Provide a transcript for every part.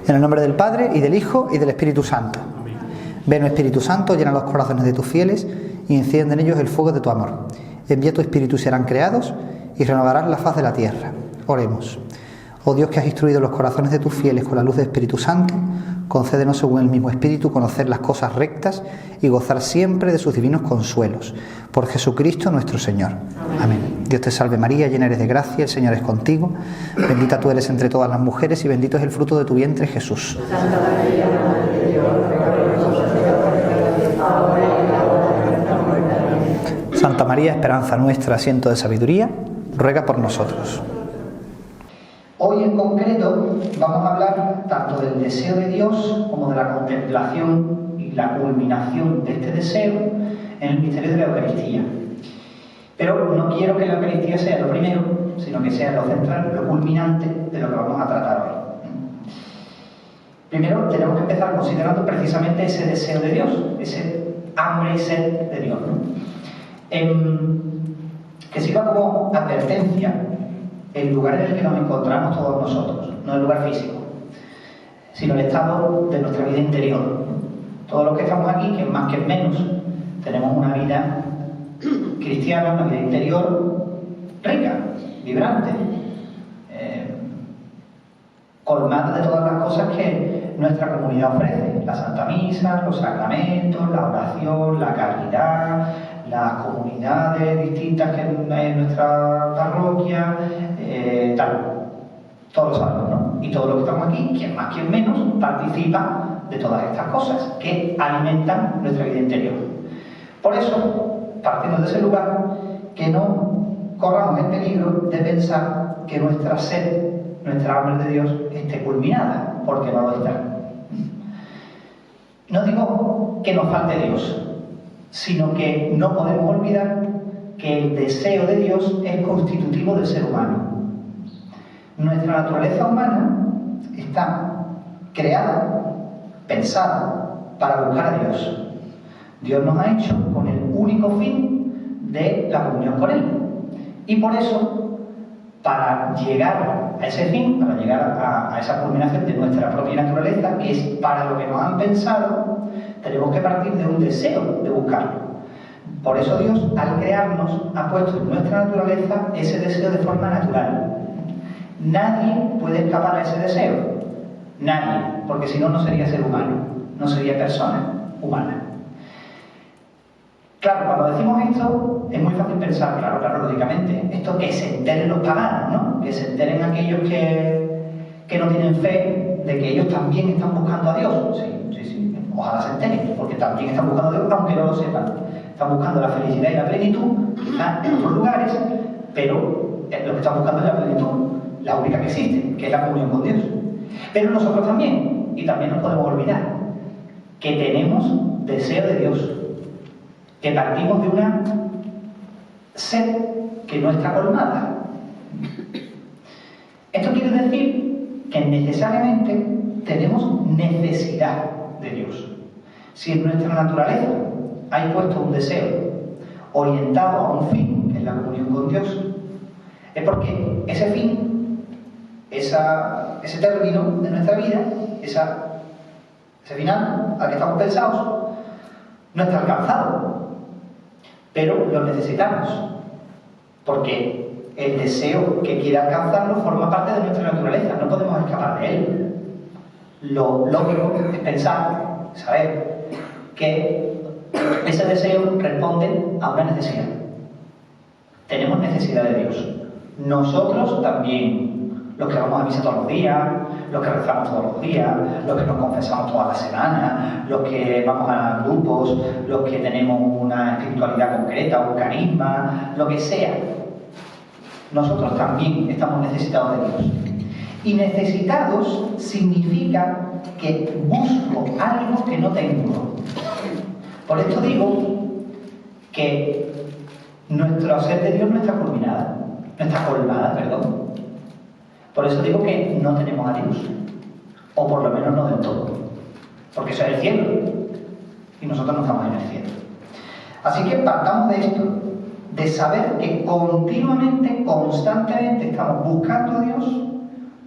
En el nombre del Padre, y del Hijo, y del Espíritu Santo. Ven, Espíritu Santo, llena los corazones de tus fieles y enciende en ellos el fuego de tu amor. Envía tu Espíritu y serán creados y renovarás la faz de la tierra. Oremos. Oh Dios, que has instruido los corazones de tus fieles con la luz del Espíritu Santo, concédenos según el mismo Espíritu conocer las cosas rectas y gozar siempre de sus divinos consuelos. Por Jesucristo nuestro Señor. Amén. Dios te salve María, llena eres de gracia, el Señor es contigo. Bendita tú eres entre todas las mujeres y bendito es el fruto de tu vientre, Jesús. Santa María, Madre de Dios, ruega por nosotros pecadores, ahora y en la hora de nuestra muerte. Amén. Santa María, esperanza nuestra, asiento de sabiduría, ruega por nosotros. Hoy en concreto vamos a hablar tanto del deseo de Dios como de la contemplación y la culminación de este deseo en el misterio de la Eucaristía. Pero no quiero que la Eucaristía sea lo primero, sino que sea lo central, lo culminante de lo que vamos a tratar hoy. Primero tenemos que empezar considerando precisamente ese deseo de Dios, ese hambre y sed de Dios, que sirva como advertencia el lugar en el que nos encontramos todos nosotros, no el lugar físico, sino el estado de nuestra vida interior. Todos los que estamos aquí, que más que menos, tenemos una vida cristiana, una vida interior rica, vibrante, colmada de todas las cosas que nuestra comunidad ofrece: la Santa Misa, los sacramentos, la oración, la caridad, las comunidades distintas que en nuestra parroquia, todos lo sabemos, ¿no? Y todos los que estamos aquí, quien más, quien menos, participa de todas estas cosas que alimentan nuestra vida interior. Por eso, partiendo de ese lugar, que no corramos el peligro de pensar que nuestra sed, nuestra hambre de Dios esté culminada, porque no lo está. No digo que nos falte Dios, sino que no podemos olvidar que el deseo de Dios es constitutivo del ser humano. Nuestra naturaleza humana está creada, pensada, para buscar a Dios. Dios nos ha hecho con el único fin de la comunión con Él. Y por eso, para llegar a ese fin, para llegar a esa culminación de nuestra propia naturaleza, que es para lo que nos han pensado, tenemos que partir de un deseo de buscarlo. Por eso Dios, al crearnos, ha puesto en nuestra naturaleza ese deseo de forma natural. Nadie puede escapar a ese deseo. Nadie, porque si no, no sería ser humano, no sería persona humana. Claro, cuando decimos esto, es muy fácil pensar, claro, lógicamente, esto que se enteren los paganos, ¿no? Que se enteren aquellos que no tienen fe de que ellos también están buscando a Dios. Sí, ojalá se enteren, porque también están buscando a Dios, aunque no lo sepan. Están buscando la felicidad y la plenitud, quizás en otros lugares, pero lo que están buscando es la plenitud, la única que existe, que es la comunión con Dios. Pero nosotros también, y también nos podemos olvidar, que tenemos deseo de Dios, que partimos de una sed que no está colmada. Esto quiere decir que necesariamente tenemos necesidad de Dios. Si en nuestra naturaleza hay puesto un deseo orientado a un fin, que es la comunión con Dios, es porque ese fin, ese término de nuestra vida, ese final al que estamos pensados, no está alcanzado. Pero lo necesitamos, porque el deseo que quiere alcanzarlo forma parte de nuestra naturaleza, no podemos escapar de él. Lo lógico es pensar, saber que ese deseo responde a una necesidad. Tenemos necesidad de Dios. Nosotros también, los que vamos a misa todos los días, los que rezamos todos los días, los que nos confesamos toda la semana, los que vamos a grupos, los que tenemos una espiritualidad concreta, un carisma, lo que sea. Nosotros también estamos necesitados de Dios. Y necesitados significa que busco algo que no tengo. Por esto digo que nuestra sed de Dios no está culminada, no está colmada, perdón. Por eso digo que no tenemos a Dios, o por lo menos no del todo, porque eso es el cielo, y nosotros no estamos en el cielo. Así que partamos de esto, de saber que continuamente, constantemente estamos buscando a Dios,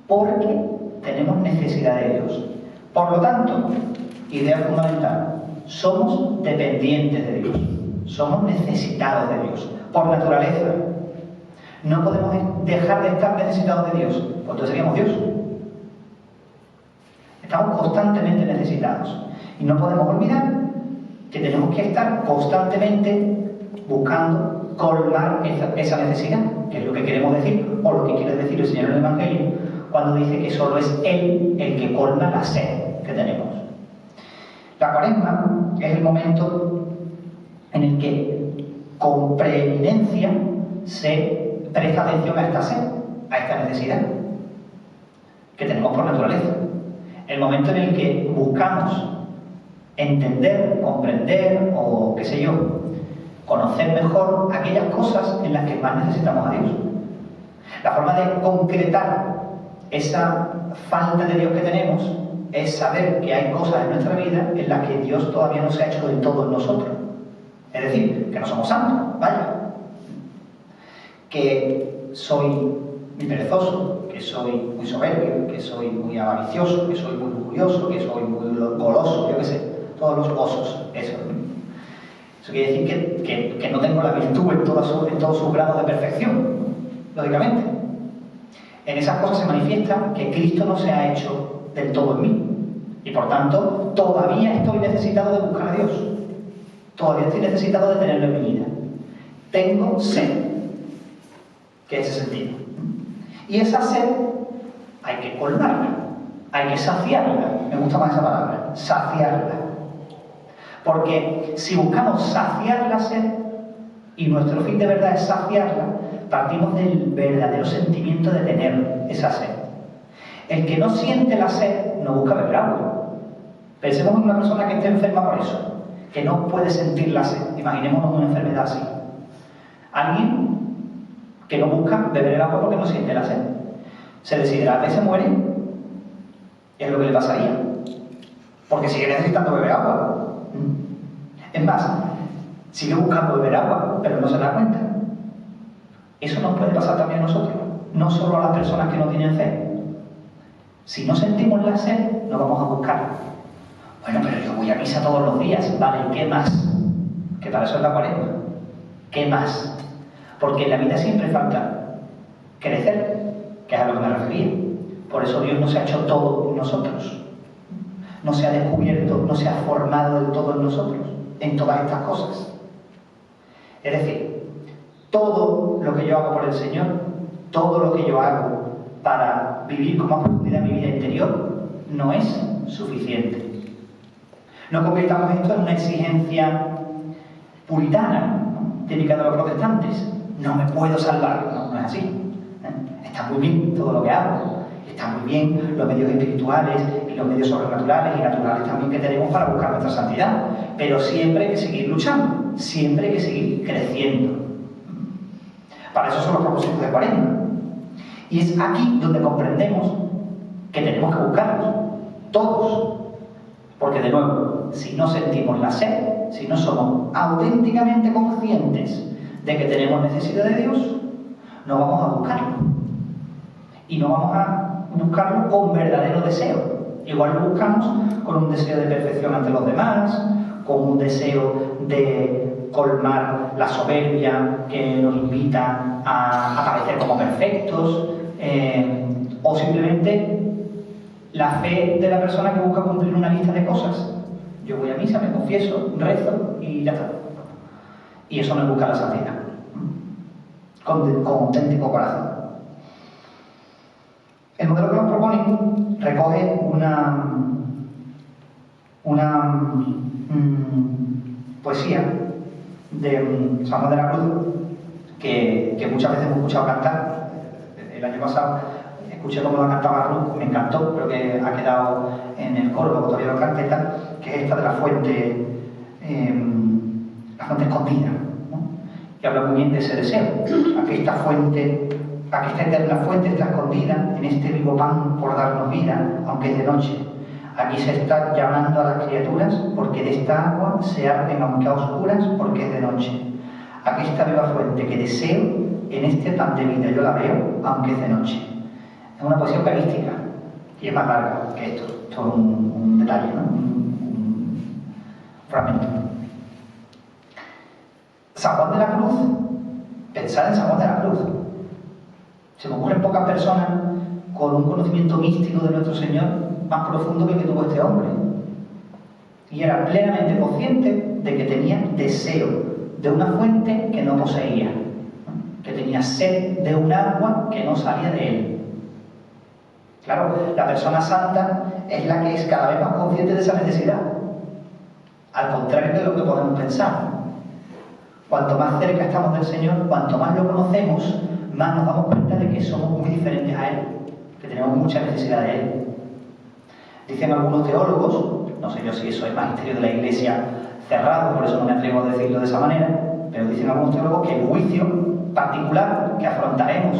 porque tenemos necesidad de Dios. Por lo tanto, idea fundamental, somos dependientes de Dios, somos necesitados de Dios, por naturaleza. No podemos dejar de estar necesitados de Dios, pues entonces seríamos Dios. Estamos constantemente necesitados y no podemos olvidar que tenemos que estar constantemente buscando colmar esa necesidad, que es lo que queremos decir, o lo que quiere decir el Señor en el Evangelio, cuando dice que solo es Él el que colma la sed que tenemos. La Cuaresma es el momento en el que con preeminencia se presta atención a esta sed, a esta necesidad que tenemos por naturaleza. El momento en el que buscamos entender, comprender o qué sé yo, conocer mejor aquellas cosas en las que más necesitamos a Dios. La forma de concretar esa falta de Dios que tenemos es saber que hay cosas en nuestra vida en las que Dios todavía no se ha hecho del todo en nosotros. Es decir, que no somos santos, vaya. Que soy muy perezoso, que soy muy soberbio, que soy muy avaricioso, que soy muy orgulloso, que soy muy goloso, yo qué sé, todos los osos, eso. Eso quiere decir que no tengo la virtud en todos sus grados de perfección, lógicamente. En esas cosas se manifiesta que Cristo no se ha hecho del todo en mí. Y por tanto, todavía estoy necesitado de buscar a Dios. Todavía estoy necesitado de tenerlo en mi vida. Tengo sed, que es ese sentido. Y esa sed hay que colmarla, hay que saciarla. Me gusta más esa palabra, saciarla. Porque si buscamos saciar la sed, y nuestro fin de verdad es saciarla, partimos del verdadero sentimiento de tener esa sed. El que no siente la sed no busca beber agua. Pensemos en una persona que esté enferma por eso, que no puede sentir la sed. Imaginémonos una enfermedad así. Alguien que no busca beber el agua porque no siente la sed. Se deshidrata y se muere, es lo que le pasaría. Porque sigue necesitando beber agua. Es más, sigue buscando beber agua, pero no se da cuenta. Eso nos puede pasar también a nosotros, no solo a las personas que no tienen sed. Si no sentimos la sed, no vamos a buscarla. Bueno, pero yo voy a misa todos los días, vale, ¿qué más? Que para eso es la Cuaresma. ¿Qué más? Porque en la vida siempre falta crecer, que es a lo que me refería. Por eso Dios no se ha hecho todo en nosotros. No se ha descubierto, no se ha formado del todo en nosotros, en todas estas cosas. Es decir, todo lo que yo hago por el Señor, todo lo que yo hago para vivir con más profundidad mi vida interior, no es suficiente. No convirtamos esto en una exigencia puritana, ¿no?, típica de los protestantes. No me puedo salvar. No, no es así. Está muy bien todo lo que hago. Está muy bien los medios espirituales y los medios sobrenaturales y naturales también que tenemos para buscar nuestra santidad. Pero siempre hay que seguir luchando. Siempre hay que seguir creciendo. Para eso son los propósitos de Cuaresma. Y es aquí donde comprendemos que tenemos que buscarlos. Todos. Porque de nuevo, si no sentimos la sed, si no somos auténticamente conscientes de que tenemos necesidad de Dios, no vamos a buscarlo. Y no vamos a buscarlo con verdadero deseo. Igual lo buscamos con un deseo de perfección ante los demás, con un deseo de colmar la soberbia que nos invita a parecer como perfectos, o simplemente la fe de la persona que busca cumplir una lista de cosas. Yo voy a misa, me confieso, rezo y ya está. Y eso no es buscar la santidad. Con auténtico corazón. El modelo que nos proponen recoge una poesía de San Juan de la Cruz que muchas veces hemos escuchado cantar. El año pasado escuché cómo la cantaba Ruth, me encantó, creo que ha quedado en el coro, luego todavía lo canta y tal, que es esta de la fuente escondida, ¿no? Que habla muy bien de ese deseo. Aquí esta eterna fuente está escondida en este vivo pan por darnos vida, aunque es de noche. Aquí se está llamando a las criaturas porque de esta agua se arden aunque a oscuras porque es de noche. Aquí esta viva fuente que deseo en este pan de vida, yo la veo aunque es de noche. Es una poesía eucarística, Y es más larga que esto. Esto es un detalle, ¿no? Un fragmento. San Juan de la Cruz, pensad en San Juan de la Cruz. Se me ocurren pocas personas con un conocimiento místico de nuestro Señor más profundo que el que tuvo este hombre. Y era plenamente consciente de que tenía deseo de una fuente que no poseía, que tenía sed de un agua que no salía de él. Claro, la persona santa es la que es cada vez más consciente de esa necesidad, al contrario de lo que podemos pensar. Cuanto más cerca estamos del Señor, cuanto más lo conocemos, más nos damos cuenta de que somos muy diferentes a Él, que tenemos mucha necesidad de Él. Dicen algunos teólogos, no sé yo si eso es magisterio de la Iglesia cerrado, por eso no me atrevo a decirlo de esa manera, pero dicen algunos teólogos que el juicio particular que afrontaremos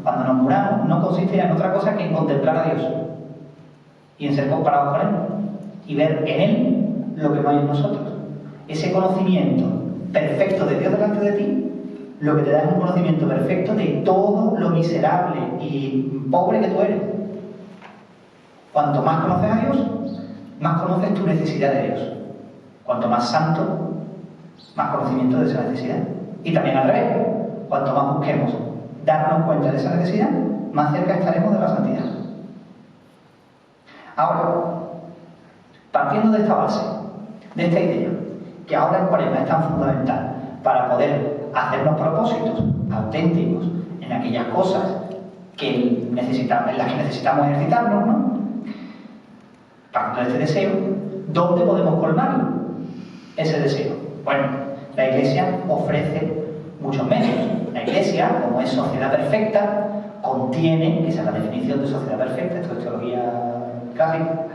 cuando nos muramos no consistirá en otra cosa que en contemplar a Dios y en ser comparados con Él y ver en Él lo que no hay en nosotros. Ese conocimiento perfecto de Dios delante de ti, lo que te da es un conocimiento perfecto de todo lo miserable y pobre que tú eres. Cuanto más conoces a Dios, más conoces tu necesidad de Dios. Cuanto más santo, más conocimiento de esa necesidad. Y también al revés, cuanto más busquemos darnos cuenta de esa necesidad, más cerca estaremos de la santidad. Ahora, partiendo de esta base, de esta idea, que ahora en Cuaresma es tan fundamental para poder hacernos propósitos auténticos en aquellas cosas que necesitamos, en las que necesitamos ejercitarnos, ¿no? Partiendo de este deseo, ¿dónde podemos colmarlo? Ese deseo. Bueno, la Iglesia ofrece muchos medios. La Iglesia, como es sociedad perfecta, contiene, que esa es la definición de sociedad perfecta, esto es teología clásica,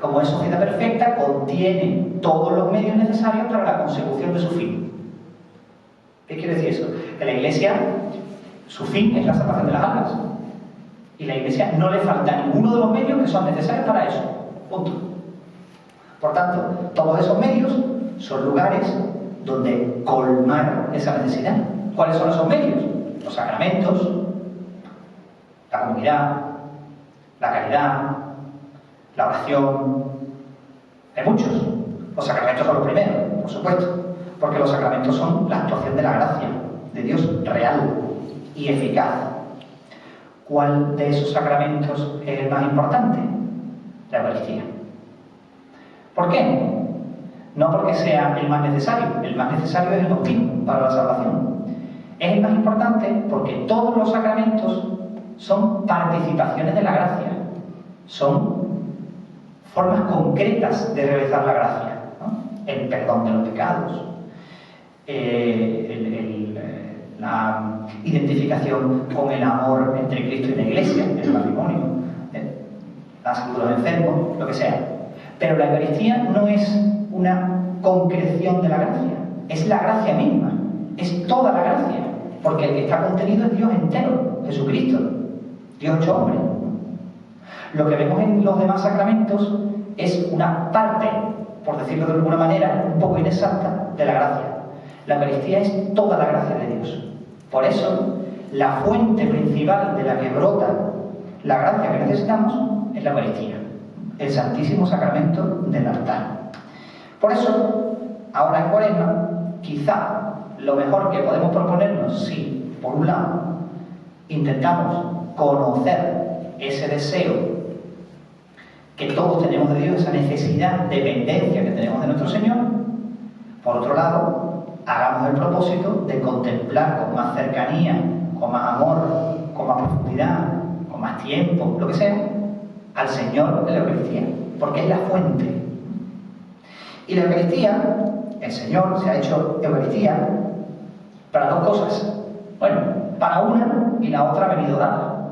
como es sociedad perfecta, contiene todos los medios necesarios para la consecución de su fin. ¿Qué quiere decir eso? Que la Iglesia, su fin es la salvación de las almas. Y a la Iglesia no le falta ninguno de los medios que son necesarios para eso. Punto. Por tanto, todos esos medios son lugares donde colmar esa necesidad. ¿Cuáles son esos medios? Los sacramentos, la comunidad, la caridad, la oración. Hay muchos. Los sacramentos son los primeros, por supuesto, porque los sacramentos son la actuación de la gracia de Dios real y eficaz. ¿Cuál de esos sacramentos es el más importante? La Eucaristía. ¿Por qué? No porque sea el más necesario es el bautismo para la salvación. Es el más importante porque todos los sacramentos son participaciones de la gracia, son formas concretas de realizar la gracia, ¿no? El perdón de los pecados, la identificación con el amor entre Cristo y la Iglesia, el matrimonio, la salud de los enfermos, lo que sea. Pero la Eucaristía no es una concreción de la gracia, es la gracia misma, es toda la gracia, porque el que está contenido es Dios entero, Jesucristo, Dios hecho hombre. Lo que vemos en los demás sacramentos es una parte, por decirlo de alguna manera, un poco inexacta, de la gracia. La Eucaristía es toda la gracia de Dios. Por eso, la fuente principal de la que brota la gracia que necesitamos es la Eucaristía, el Santísimo Sacramento del altar. Por eso, ahora en Cuaresma, quizá lo mejor que podemos proponernos, si, por un lado, intentamos conocer ese deseo que todos tenemos de Dios, esa necesidad, dependencia que tenemos de nuestro Señor, por otro lado, hagamos el propósito de contemplar con más cercanía, con más amor, con más profundidad, con más tiempo, lo que sea, al Señor de la Eucaristía, porque es la fuente. Y la Eucaristía, el Señor se ha hecho Eucaristía para dos cosas. Bueno, para una y la otra ha venido dada.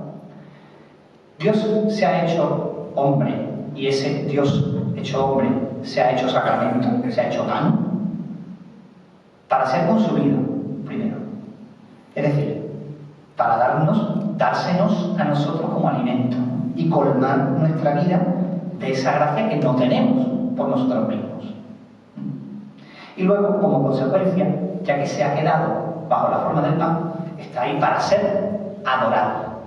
Dios se ha hecho hombre y ese Dios hecho hombre se ha hecho sacramento, se ha hecho pan para ser consumido primero. Es decir, para dársenos a nosotros como alimento y colmar nuestra vida de esa gracia que no tenemos por nosotros mismos. Y luego, como consecuencia, ya que se ha quedado bajo la forma del pan, está ahí para ser adorado,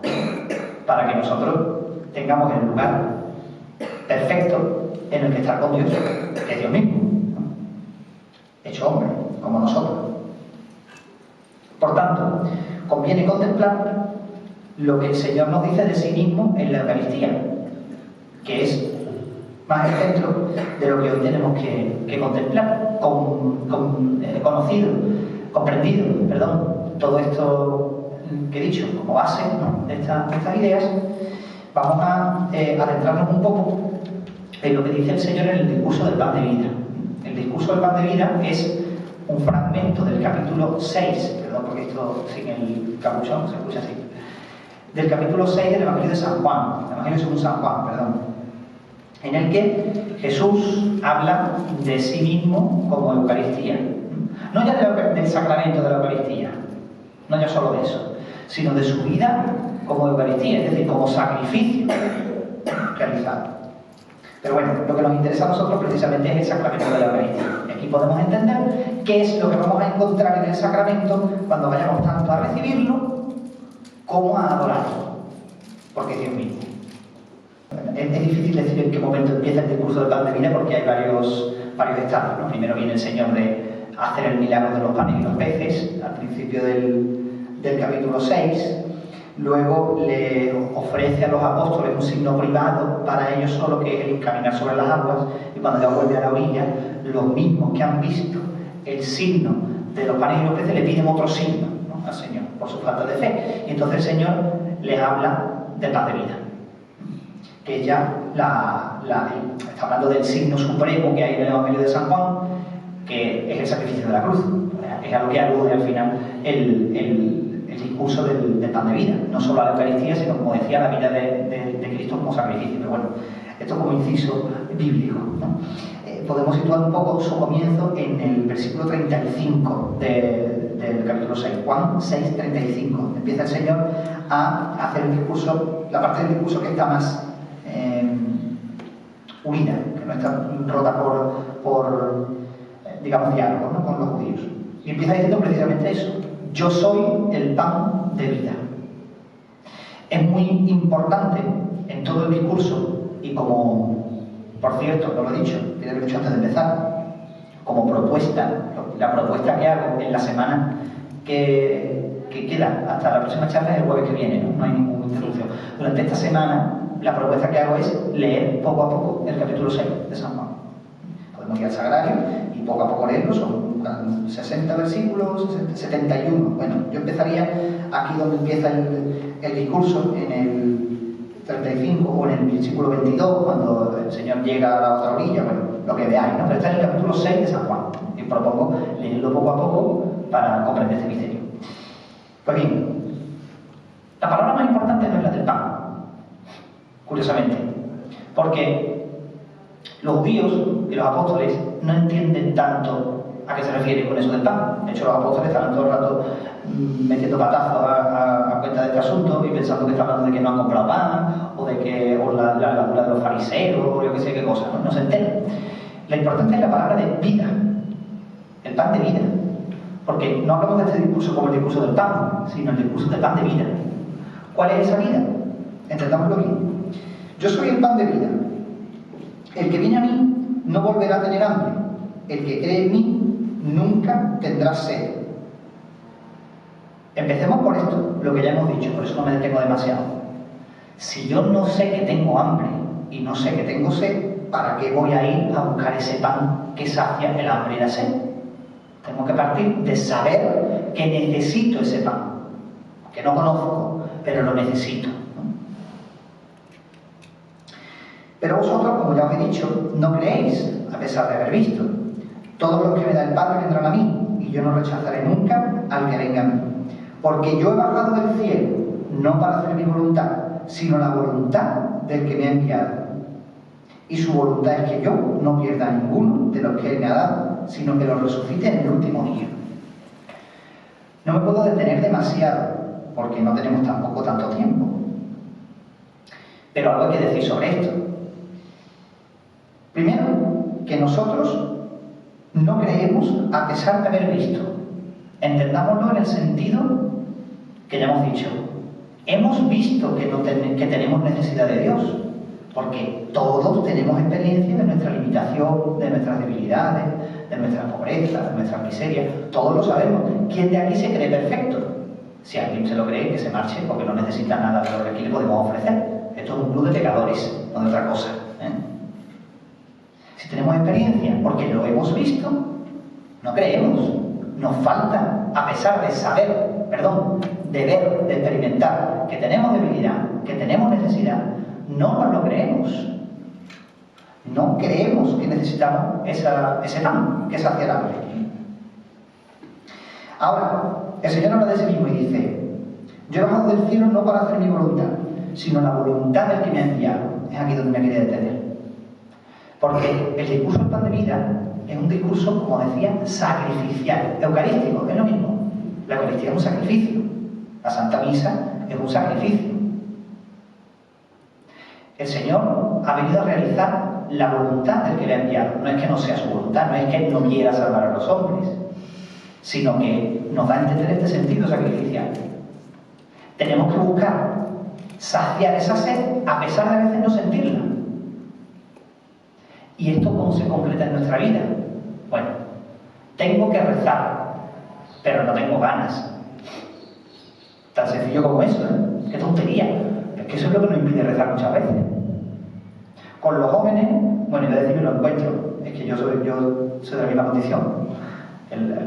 para que nosotros tengamos el lugar perfecto en el que estar con Dios, que es Dios mismo, ¿no? Hecho hombre, como nosotros. Por tanto, conviene contemplar lo que el Señor nos dice de sí mismo en la Eucaristía, que es más el centro de lo que hoy tenemos que contemplar, conocido, comprendido, todo esto que he dicho como base, ¿no?, de estas ideas. Vamos a adentrarnos un poco en lo que dice el Señor en el discurso del pan de vida. El discurso del pan de vida es un fragmento del capítulo 6, porque esto sin el capuchón se escucha así, del capítulo 6 del Evangelio de San Juan, el Evangelio según San Juan, en el que Jesús habla de sí mismo como Eucaristía. No ya del sacramento de la Eucaristía, no ya solo de eso, sino de su vida como Eucaristía, es decir, como sacrificio realizado. Pero bueno, lo que nos interesa a nosotros precisamente es el sacramento de la Eucaristía. Y aquí podemos entender qué es lo que vamos a encontrar en el sacramento cuando vayamos tanto a recibirlo como a adorarlo, porque es Dios mismo. Es difícil decir en qué momento empieza el discurso del pan de vida, porque hay varios estados, ¿no? Primero viene el Señor de hacer el milagro de los panes y los peces, al principio del capítulo 6. Luego le ofrece a los apóstoles un signo privado para ellos solo, que es el caminar sobre las aguas, y cuando ya vuelve a la orilla, los mismos que han visto el signo de los panes y los peces le piden otro signo, ¿no?, al Señor, por su falta de fe. Y entonces el Señor les habla del pan de vida, que ya está hablando del signo supremo que hay en el Evangelio de San Juan, que es el sacrificio de la cruz. Es a lo que alude al final el discurso del pan de vida, no solo a la Eucaristía, sino, como decía, la vida de Cristo como sacrificio. Pero bueno, esto como inciso bíblico, ¿no? Podemos situar un poco su comienzo en el versículo 35 del capítulo 6, Juan 6, 35. Empieza el Señor a hacer el discurso, la parte del discurso que está más unida, que no está rota por digamos, diálogo, ¿no?, con los judíos. Y empieza diciendo precisamente eso: yo soy el pan de vida. Es muy importante en todo el discurso, y como, por cierto, no lo he dicho, lo he dicho antes de empezar, como propuesta, la propuesta que hago en la semana que queda hasta la próxima charla es el jueves que viene, ¿no? No hay ninguna interrupción. Durante esta semana, la propuesta que hago es leer poco a poco el capítulo 6 de San Juan. Podemos ir al sagrario y poco a poco leerlo, son 60 versículos, 71. Bueno, yo empezaría aquí donde empieza el discurso, en el 35 o en el versículo 22, cuando el Señor llega a la otra orilla, bueno, lo que veáis, ¿no? Pero está en el capítulo 6 de San Juan, y propongo leerlo poco a poco para comprender este misterio. Pues bien, la palabra más importante no es la del pan, curiosamente, porque los judíos y los apóstoles no entienden tanto a qué se refiere con eso del pan. De hecho, los apóstoles están todo el rato metiendo patazos a cuenta de este asunto y pensando que está hablando de que no han comprado pan, o de que la levadura de los fariseos, o yo qué sé qué cosa, ¿no? No se enteran. Lo importante es la palabra de vida, el pan de vida, porque no hablamos de este discurso como el discurso del pan, sino el discurso del pan de vida. ¿Cuál es esa vida? Entendámoslo bien. Yo soy el pan de vida. El que viene a mí no volverá a tener hambre. El que cree en mí nunca tendrá sed. Empecemos por esto, lo que ya hemos dicho, por eso no me detengo demasiado. Si yo no sé que tengo hambre y no sé que tengo sed, ¿para qué voy a ir a buscar ese pan que sacia el hambre y la sed? Tengo que partir de saber que necesito ese pan, que no conozco, pero lo necesito, ¿no? Pero vosotros, como ya os he dicho, no creéis, a pesar de haber visto. Todos los que me da el Padre vendrán a mí, y yo no rechazaré nunca al que venga a mí. Porque yo he bajado del cielo, no para hacer mi voluntad, sino la voluntad del que me ha enviado. Y su voluntad es que yo no pierda a ninguno de los que Él me ha dado, sino que los resucite en el último día. No me puedo detener demasiado, porque no tenemos tampoco tanto tiempo. Pero algo hay que decir sobre esto. Primero, que nosotros no creemos a pesar de haber visto. Entendámoslo en el sentido que ya hemos dicho. hemos visto que tenemos necesidad de Dios, porque todos tenemos experiencia de nuestra limitación, de nuestras debilidades, de nuestras pobrezas, de nuestras miserias. Todos lo sabemos. ¿Quién de aquí se cree perfecto? Si alguien se lo cree, que se marche, porque no necesita nada de lo que aquí le podemos ofrecer. Esto es un club de pecadores, no de otra cosa. Si tenemos experiencia, porque lo hemos visto, no creemos. Nos falta, a pesar de saber, de ver, de experimentar que tenemos debilidad, que tenemos necesidad, no nos lo creemos. No creemos que necesitamos ese pan que sacia el hambre. Ahora, el Señor habla de sí mismo y dice: yo he bajado del cielo no para hacer mi voluntad, sino la voluntad del que me ha enviado. Es aquí donde me quería detener. Porque el discurso del pan de vida es un discurso, como decía, sacrificial, eucarístico, es lo mismo. La Eucaristía es un sacrificio, la Santa Misa es un sacrificio. El Señor ha venido a realizar la voluntad del que le ha enviado. No es que no sea su voluntad, no es que Él no quiera salvar a los hombres, sino que nos da a entender este sentido sacrificial. Tenemos que buscar saciar esa sed a pesar de a veces no sentirla. ¿Y esto cómo se concreta en nuestra vida? Bueno, tengo que rezar, pero no tengo ganas. Tan sencillo como eso, ¿eh? ¡Qué tontería! Es que eso es lo que nos impide rezar muchas veces. Con los jóvenes, bueno, iba a decir que lo encuentro, es que yo soy de la misma condición.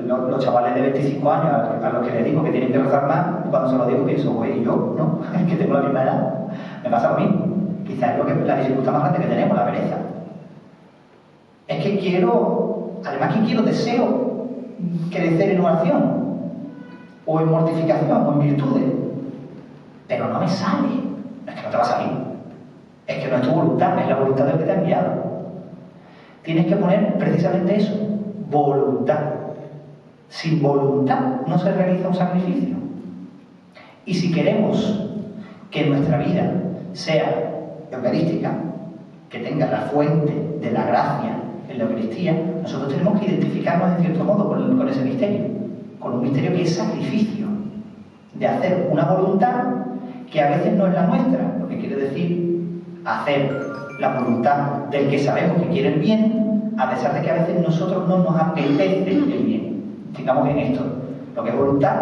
Los chavales de 25 años a los que les digo que tienen que rezar más, cuando se lo digo pienso, güey, yo, ¿no? Es que tengo la misma edad, me pasa lo mismo. Quizás es la dificultad más grande que tenemos, la pereza. Es que deseo crecer en oración, o en mortificación, o en virtudes, pero no me sale. Es que no te va a salir. Es que no es tu voluntad, es la voluntad del que te ha enviado. Tienes que poner precisamente eso, voluntad. Sin voluntad no se realiza un sacrificio. Y si queremos que nuestra vida sea eucarística, que tenga la fuente de la gracia en la Eucaristía, nosotros tenemos que identificarnos en cierto modo con ese misterio, con un misterio que es sacrificio, de hacer una voluntad que a veces no es la nuestra, lo que quiere decir hacer la voluntad del que sabemos que quiere el bien, a pesar de que a veces nosotros no nos apetece el bien. Fijamos bien esto, lo que es voluntad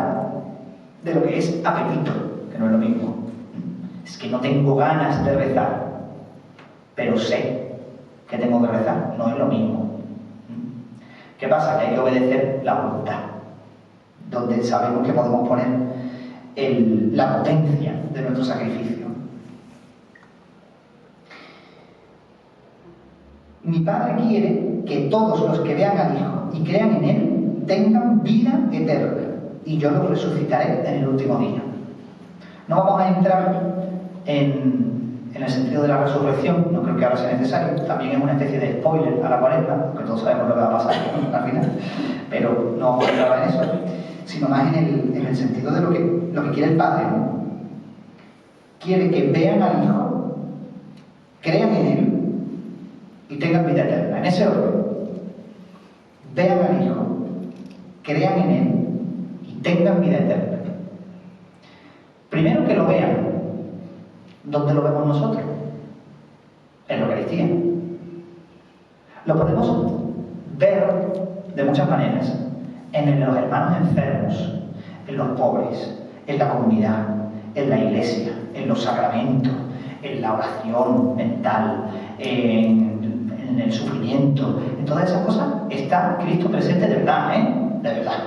de lo que es apetito, que no es lo mismo. Es que no tengo ganas de rezar, pero sé que tengo que rezar, no es lo mismo. ¿Qué pasa? Que hay que obedecer la voluntad, donde sabemos que podemos poner la potencia de nuestro sacrificio. Mi Padre quiere que todos los que vean al Hijo y crean en Él tengan vida eterna, y yo los resucitaré en el último día. No vamos a entrar en el sentido de la resurrección, no creo que ahora sea necesario, también es una especie de spoiler a la Cuaresma, porque todos sabemos lo que va a pasar al final, pero no vamos a entrar en eso, sino más en el sentido de lo que quiere el Padre, ¿no? Quiere que vean al Hijo, crean en Él y tengan vida eterna, en ese orden. Vean al Hijo, crean en Él y tengan vida eterna. Primero que lo vean. ¿Dónde lo vemos nosotros? En la Eucaristía. Lo podemos ver de muchas maneras. En los hermanos enfermos, en los pobres, en la comunidad, en la iglesia, en los sacramentos, en la oración mental, en el sufrimiento. En todas esas cosas está Cristo presente de verdad, de verdad.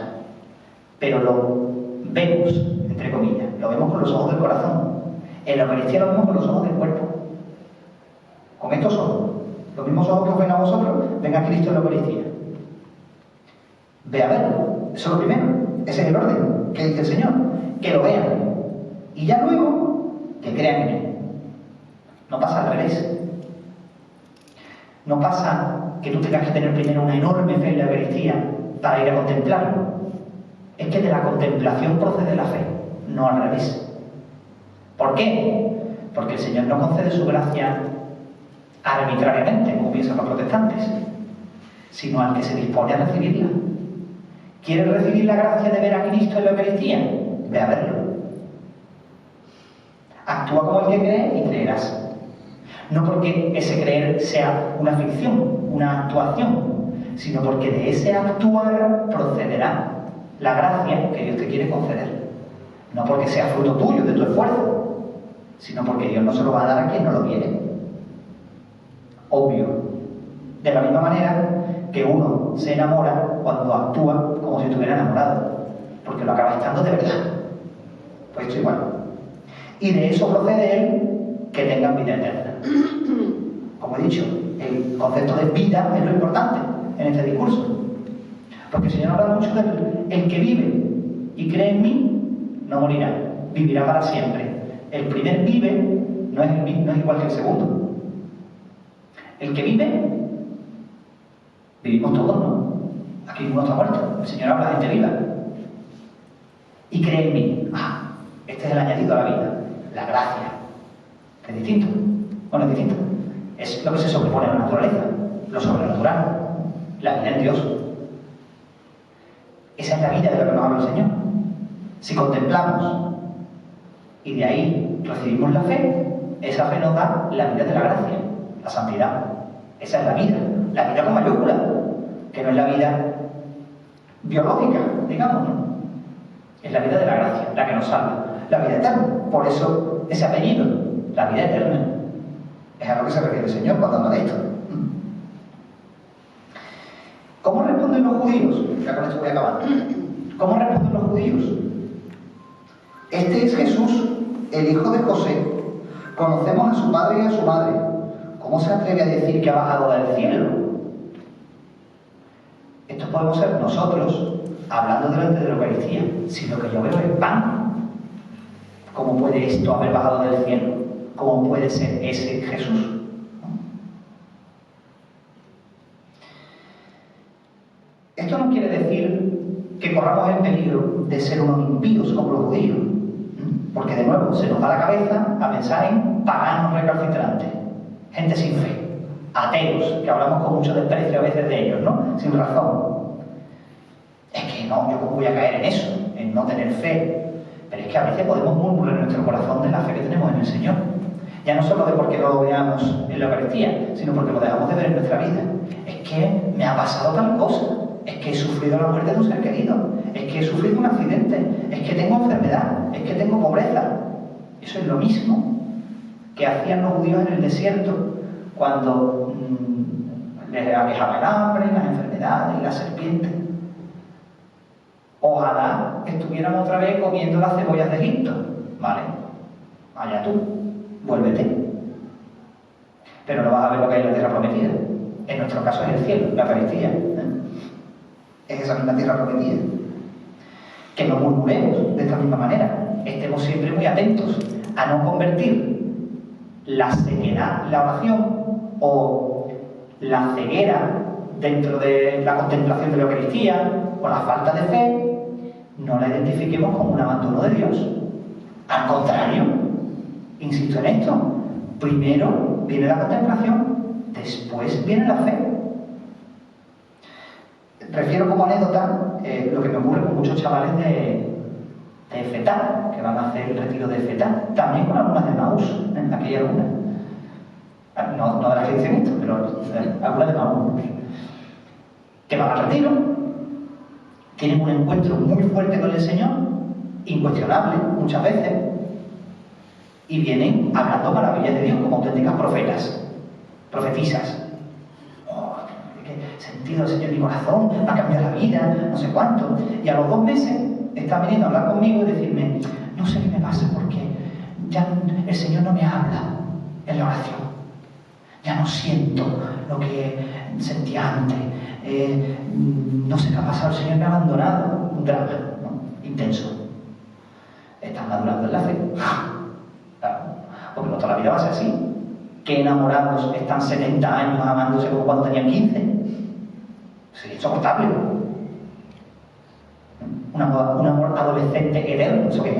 Pero lo vemos, entre comillas, lo vemos con los ojos del corazón. En la Eucaristía lo vemos con los ojos del cuerpo. Con estos ojos, los mismos ojos que os ven a vosotros, ven a Cristo en la Eucaristía. Ve a verlo, eso es lo primero. Ese es el orden que dice el Señor, que lo vean. Y ya luego, que crean en Él. No pasa al revés. No pasa que tú tengas que tener primero una enorme fe en la Eucaristía para ir a contemplarlo. Es que de la contemplación procede la fe, no al revés. ¿Por qué? Porque el Señor no concede su gracia arbitrariamente, como piensan los protestantes, sino al que se dispone a recibirla. ¿Quieres recibir la gracia de ver a Cristo en la Eucaristía? Ve a verlo. Actúa como el que cree y creerás. No porque ese creer sea una ficción, una actuación, sino porque de ese actuar procederá la gracia que Dios te quiere conceder. No porque sea fruto tuyo, de tu esfuerzo, sino porque Dios no se lo va a dar a quien no lo quiere. Obvio. De la misma manera que uno se enamora cuando actúa como si estuviera enamorado, porque lo acaba estando de verdad. Pues esto igual. Y de eso procede él que tengan vida eterna. Como he dicho, el concepto de vida es lo importante en este discurso. Porque el Señor habla mucho del el que vive y cree en mí, no morirá, vivirá para siempre. El primer vive no es igual que el segundo. El que vive, vivimos todos, ¿no? Aquí ninguno está muerto. El Señor habla de gente viva. Y cree en mí. Este es el añadido a la vida, la gracia. Que es distinto. Bueno, es distinto. Es lo que se sobrepone a la naturaleza, lo sobrenatural, la vida en Dios. Esa es la vida de la que nos habla el Señor. Si contemplamos y de ahí recibimos la fe, esa fe nos da la vida de la gracia, la santidad. Esa es la vida con mayúscula, que no es la vida biológica, digamos, ¿no? Es la vida de la gracia, la que nos salva, la vida eterna. Por eso ese apellido, la vida eterna, es a lo que se refiere el Señor cuando habla de esto. ¿Cómo responden los judíos? Ya con esto voy a acabar. ¿Cómo responden los judíos? Este es Jesús, el hijo de José. Conocemos a su padre y a su madre. ¿Cómo se atreve a decir que ha bajado del cielo? Esto podemos ser nosotros, hablando delante de la Eucaristía. Si lo que yo veo es pan, ¿cómo puede esto haber bajado del cielo? ¿Cómo puede ser ese Jesús? Esto no quiere decir que corramos el peligro de ser unos impíos como los judíos, porque de nuevo se nos va la cabeza a pensar en paganos recalcitrantes, gente sin fe, ateos, que hablamos con mucho desprecio a veces de ellos, ¿no? Sin razón. Es que no, yo cómo voy a caer en eso, en no tener fe. Pero es que a veces podemos murmurar en nuestro corazón de la fe que tenemos en el Señor. Ya no solo de porque no lo veamos en la Eucaristía, sino porque lo dejamos de ver en nuestra vida. Es que me ha pasado tal cosa, es que he sufrido la muerte de un ser querido, es que he sufrido un accidente, es que tengo enfermedad, es que tengo pobreza. Eso es lo mismo que hacían los judíos en el desierto cuando les aquejaba el hambre, las enfermedades y la serpiente. Ojalá estuviéramos otra vez comiendo las cebollas de Egipto, ¿vale? Allá tú, vuélvete. Pero no vas a ver lo que hay en la tierra prometida. En nuestro caso es el cielo, la Eucaristía. Es esa misma tierra prometida. Que no murmuremos de esta misma manera. Estemos siempre muy atentos a no convertir la ceguera, la oración, o la ceguera dentro de la contemplación de la Eucaristía, o la falta de fe, no la identifiquemos como un abandono de Dios. Al contrario, insisto en esto, primero viene la contemplación, después viene la fe. Refiero como anécdota lo que me ocurre con muchos chavales de FETA, que van a hacer el retiro de FETA, también con algunas de Maús, aquí hay algunas. No de las que dicen esto, pero algunas de Maús. Que van al retiro, tienen un encuentro muy fuerte con el Señor, incuestionable muchas veces, y vienen hablando maravillas de Dios como auténticas profetas, profetisas. Oh, qué sentido el Señor en mi corazón, va a cambiar la vida, no sé cuánto. Y a los 2 meses están viniendo a hablar conmigo y decirme, no sé qué me pasa porque ya el Señor no me habla en la oración. Ya no siento lo que sentía antes. No sé qué ha pasado, el Señor me ha abandonado. Un drama, ¿no? Intenso. Están madurando en la fe. Claro, porque no toda la vida va a ser así. ¿Qué enamorados están 70 años amándose como cuando tenían 15? Sería insoportable. Un amor adolescente eterno, ¿eso qué es?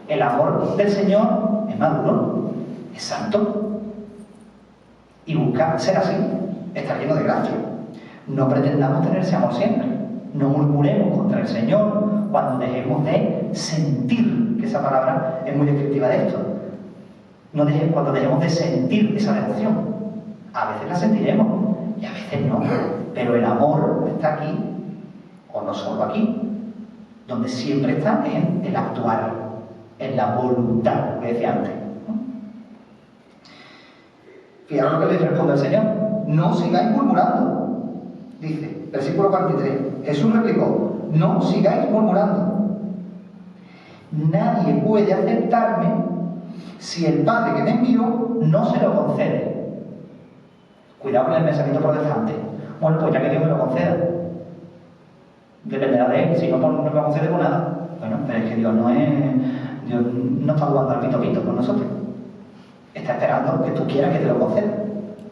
El amor del Señor es maduro, es santo, y busca ser así, estar lleno de gracia. No pretendamos tener ese amor siempre. No murmuremos contra el Señor cuando dejemos de sentir que esa palabra es muy descriptiva de esto. Cuando dejemos de sentir esa devoción, a veces la sentiremos y a veces no, pero el amor está aquí, o no solo aquí, donde siempre está en el actuar, en la voluntad, que decía antes. Fijaros lo que le responde el Señor: no sigáis murmurando, dice, versículo 43. Jesús replicó: no sigáis murmurando. Nadie puede aceptarme si el Padre que me envió no se lo concede. Cuidado con el pensamiento protestante. Bueno, pues ya que Dios me lo conceda, dependerá de él. Si no, no me lo concede por nada. Bueno, pero es que Dios no está jugando al pito con nosotros. Está esperando que tú quieras que te lo conceda.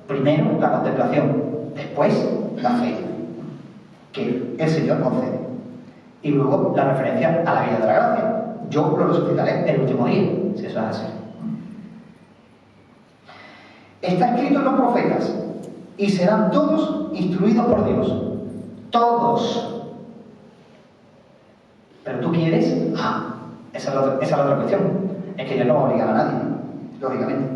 Primero la contemplación, después la fe, que el Señor concede. Y luego la referencia a la vida de la gracia. Yo lo resucitaré el último día, si eso es así. Está escrito en los profetas: y serán todos instruidos por Dios. Todos. Pero tú quieres... esa es la otra cuestión. Es que Dios no va a obligar a nadie, lógicamente.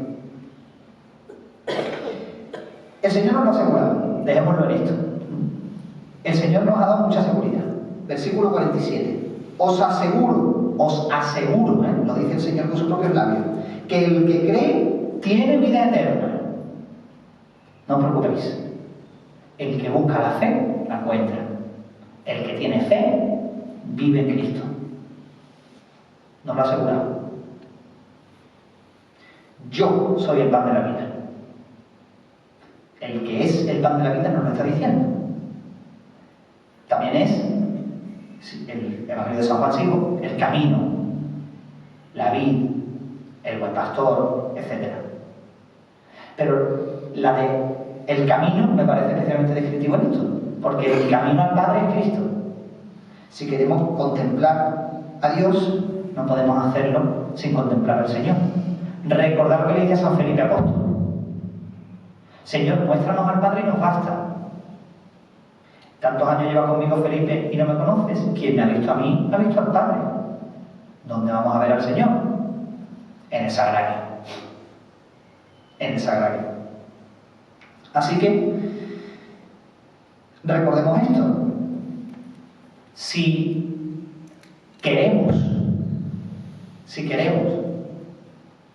El Señor nos lo ha asegurado. Dejémoslo en esto. El Señor nos ha dado mucha seguridad. Versículo 47. Os aseguro, lo dice el Señor con sus propios labios, que el que cree tiene vida eterna. No os preocupéis. El que busca la fe, la encuentra. El que tiene fe, vive en Cristo. Nos lo ha asegurado. Yo soy el pan de la vida. El que es el pan de la vida nos lo está diciendo. También es el Evangelio de San Juan sigo, el camino, la vid, el buen pastor, etc. Pero la de el camino me parece especialmente descriptivo en esto, porque el camino al Padre es Cristo. Si queremos contemplar a Dios, no podemos hacerlo sin contemplar al Señor. Recordad lo que le dice a San Felipe Apóstol: Señor, muéstranos al Padre y nos basta. Tantos años lleva conmigo Felipe y no me conoces. Quien me ha visto a mí, ha visto al Padre. ¿Dónde vamos a ver al Señor? En el sagrario. En el sagrario. Así que, recordemos esto. Si queremos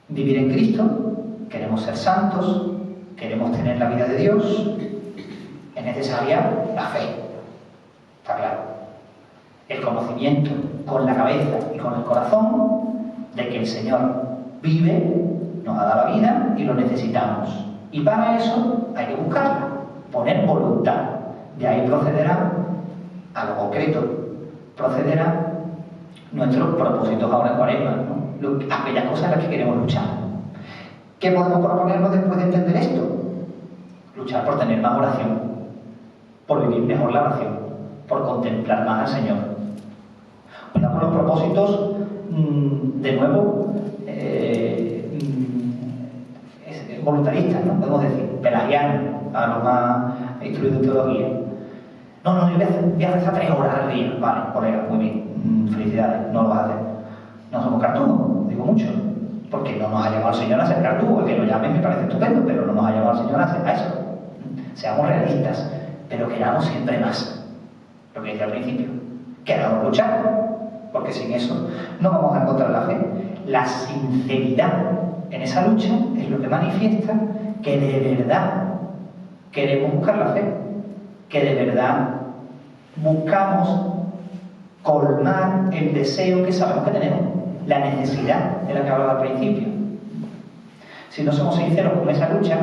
vivir en Cristo, queremos ser santos, queremos tener la vida de Dios, es necesaria la fe. Está claro. El conocimiento con la cabeza y con el corazón de que el Señor vive, nos ha dado la vida y lo necesitamos. Y para eso hay que buscarla, poner voluntad. De ahí procederá a lo concreto, procederá nuestros propósitos ahora en Cuaresma, ¿no? Aquellas cosas en las que queremos luchar. ¿Qué podemos proponernos después de entender esto? Luchar por tener más oración, por vivir mejor la oración, por contemplar más al Señor. Cuidado con los propósitos, de nuevo, voluntaristas, ¿no? Podemos decir, pelagianos, a los más instruidos en teología. No, yo voy a rezar 3 horas al día. Vale, colega, muy bien, felicidades, no lo vas a hacer. No somos cartujos, digo mucho, porque no nos ha llamado el Señor a ser cartujos. Que lo llamen me parece estupendo, pero no nos ha llamado el Señor a eso. Seamos realistas, pero queramos siempre más. Lo que decía al principio, queramos luchar, porque sin eso no vamos a encontrar la fe. La sinceridad en esa lucha es lo que manifiesta que de verdad queremos buscar la fe, que de verdad buscamos colmar el deseo que sabemos que tenemos, la necesidad de la que hablaba al principio. Si no somos sinceros con esa lucha,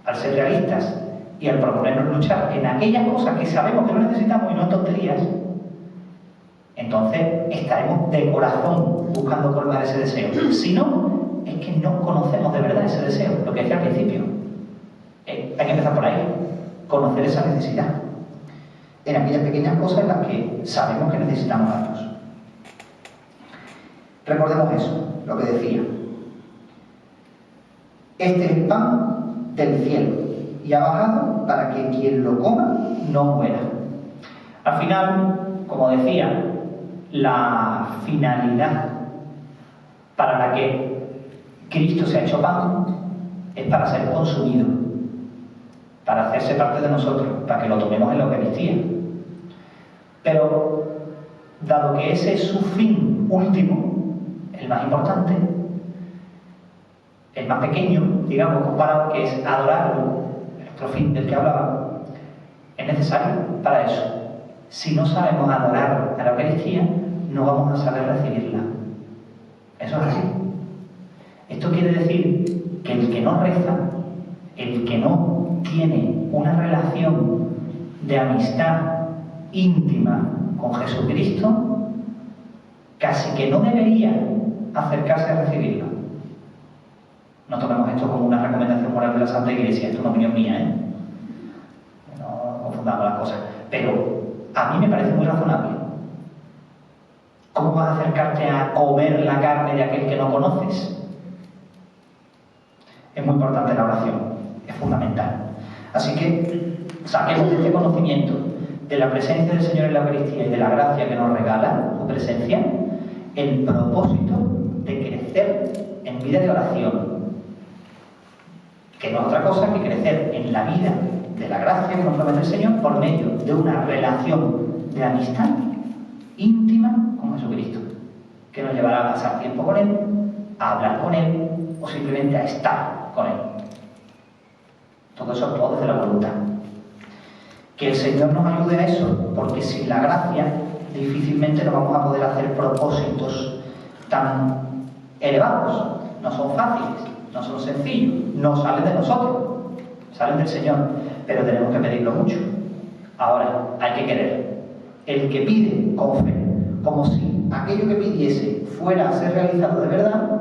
al ser realistas y al proponernos luchar en aquellas cosas que sabemos que no necesitamos y no en tonterías, entonces estaremos de corazón buscando colmar ese deseo. Si no, es que no conocemos de verdad ese deseo, lo que decía al principio. Hay que empezar por ahí, conocer esa necesidad en aquellas pequeñas cosas en las que sabemos que necesitamos a Dios. Recordemos eso, lo que decía. Este es el pan del cielo y ha bajado para que quien lo coma no muera. Al final, como decía, la finalidad para la que Cristo se ha hecho pan, es para ser consumido, para hacerse parte de nosotros, para que lo tomemos en la Eucaristía. Pero, dado que ese es su fin último, el más importante, el más pequeño, digamos, comparado, que es adorarlo, el otro fin del que hablaba, es necesario para eso. Si no sabemos adorar a la Eucaristía, no vamos a saber recibirla. Eso es así. Esto quiere decir que el que no reza, el que no tiene una relación de amistad íntima con Jesucristo, casi que no debería acercarse a recibirlo. No tomemos esto como una recomendación moral de la Santa Iglesia, esto es una opinión mía, ¿eh? No confundamos las cosas. Pero a mí me parece muy razonable. ¿Cómo vas a acercarte a comer la carne de aquel que no conoces? Es muy importante la oración, es fundamental. Así que saquemos de este conocimiento de la presencia del Señor en la Eucaristía y de la gracia que nos regala su presencia, el propósito de crecer en vida de oración, que no es otra cosa que crecer en la vida de la gracia que nos promete el Señor por medio de una relación de amistad íntima con Jesucristo, que nos llevará a pasar tiempo con Él, a hablar con Él o simplemente a estar con Él. Todo eso es todo desde la voluntad. Que el Señor nos ayude a eso, porque sin la gracia difícilmente nos vamos a poder hacer propósitos tan elevados. No son fáciles, no son sencillos, no salen de nosotros, salen del Señor, pero tenemos que pedirlo mucho. Ahora, hay que querer. El que pide con fe, como si aquello que pidiese fuera a ser realizado de verdad,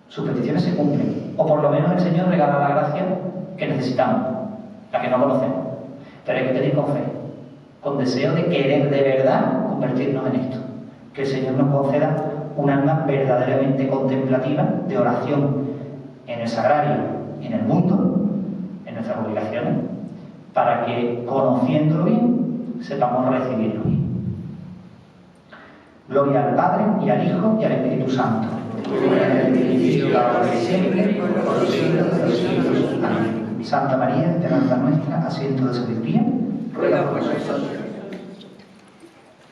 sus peticiones se cumplen. O por lo menos el Señor regala la gracia que necesitamos, la que no conocemos. Pero hay que pedir con fe, con deseo de querer de verdad convertirnos en esto. Que el Señor nos conceda un alma verdaderamente contemplativa de oración en el sagrario y en el mundo, en nuestras obligaciones, para que, conociéndolo bien, sepamos recibirlo bien. Gloria al Padre, y al Hijo, y al Espíritu Santo. Siempre, por los siglos de los siglos. Amén. Santa María, esperanza nuestra, asiento de sabiduría, ruega por nosotros.